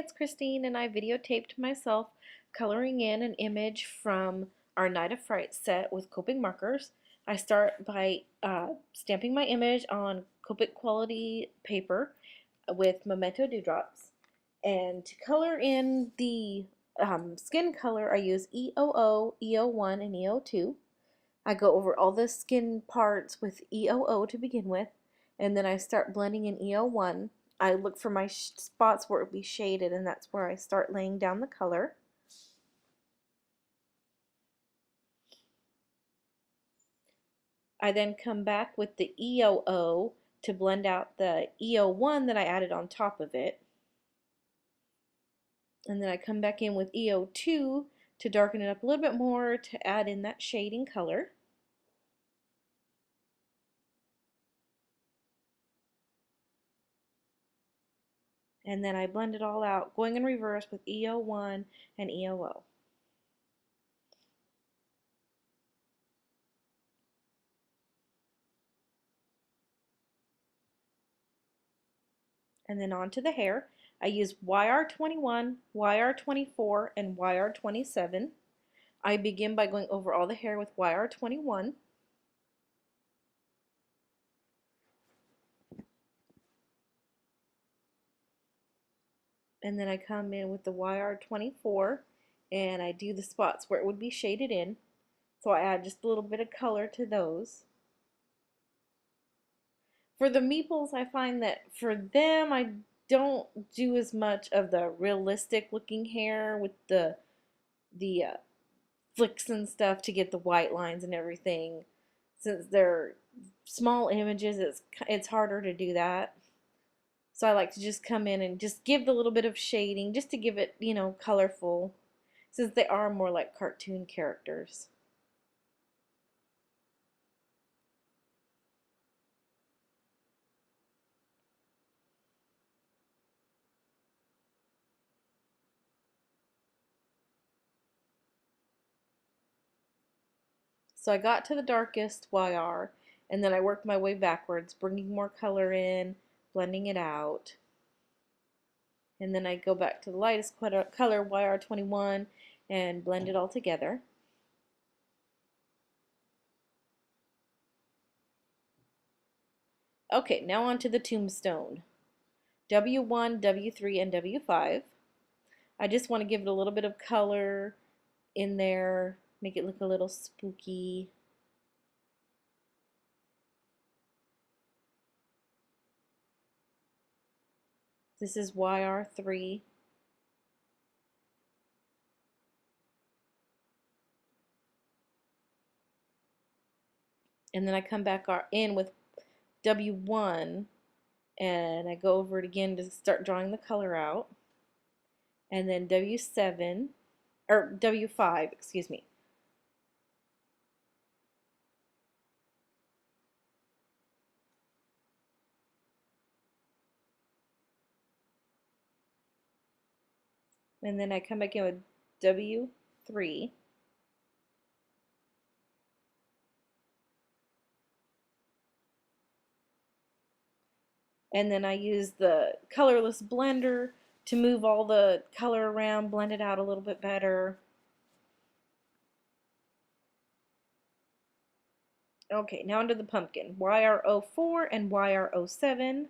it's Christine, and I videotaped myself coloring in an image from our Night of Fright set with Copic markers. I start by stamping my image on Copic quality paper with Memento dewdrops. And to color in the skin color, I use EOO, EO1, and EO2. I go over all the skin parts with EOO to begin with, and then I start blending in EO1. I look for my spots where it will be shaded, and that's where I start laying down the color. I then come back with the EOO to blend out the EO1 that I added on top of it. And then I come back in with EO2 to darken it up a little bit more to add in that shading color. And then I blend it all out, going in reverse with EO1 and EOO. And then onto the hair. I use YR21, YR24, and YR27. I begin by going over all the hair with YR21. And then I come in with the YR24 and I do the spots where it would be shaded in. So I add just a little bit of color to those. For the Meeples, I find that for them, I don't do as much of the realistic looking hair with the flicks and stuff to get the white lines and everything. Since they're small images, it's harder to do that. So I like to just come in and just give the little bit of shading just to give it, colorful, since they are more like cartoon characters. So I got to the darkest YR, and then I worked my way backwards, bringing more color in, blending it out. And then I go back to the lightest color, YR21, and blend it all together. Okay, now on to the Tombstone. W1, W3, and W5. I just want to give it a little bit of color in there, make it look a little spooky. This is YR3. And then I come back in with W1 and I go over it again to start drawing the color out. And then W7, or W5, excuse me. And then I come back in with W3. And then I use the colorless blender to move all the color around, blend it out a little bit better. Okay, now onto the pumpkin. YR04 and YR07.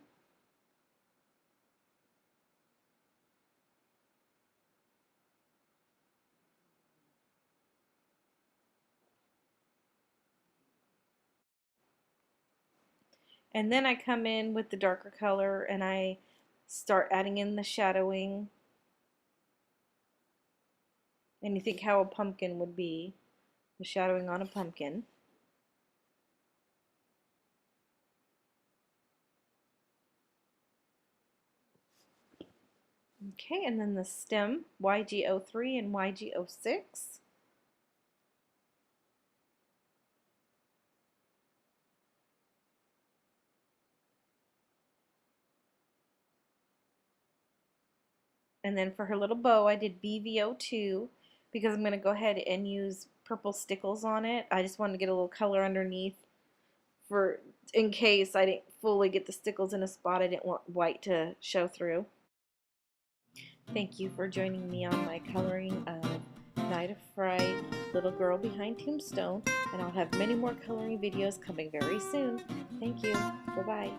And then I come in with the darker color and I start adding in the shadowing. And you think how a pumpkin would be, the shadowing on a pumpkin. Okay, and then the stem, YG03 and YG06. And then for her little bow, I did BV02 because I'm going to go ahead and use purple stickles on it. I just wanted to get a little color underneath for in case I didn't fully get the stickles in a spot I didn't want white to show through. Thank you for joining me on my coloring of Night of Fright, Little Girl Behind Tombstone, and I'll have many more coloring videos coming very soon. Thank you. Bye-bye.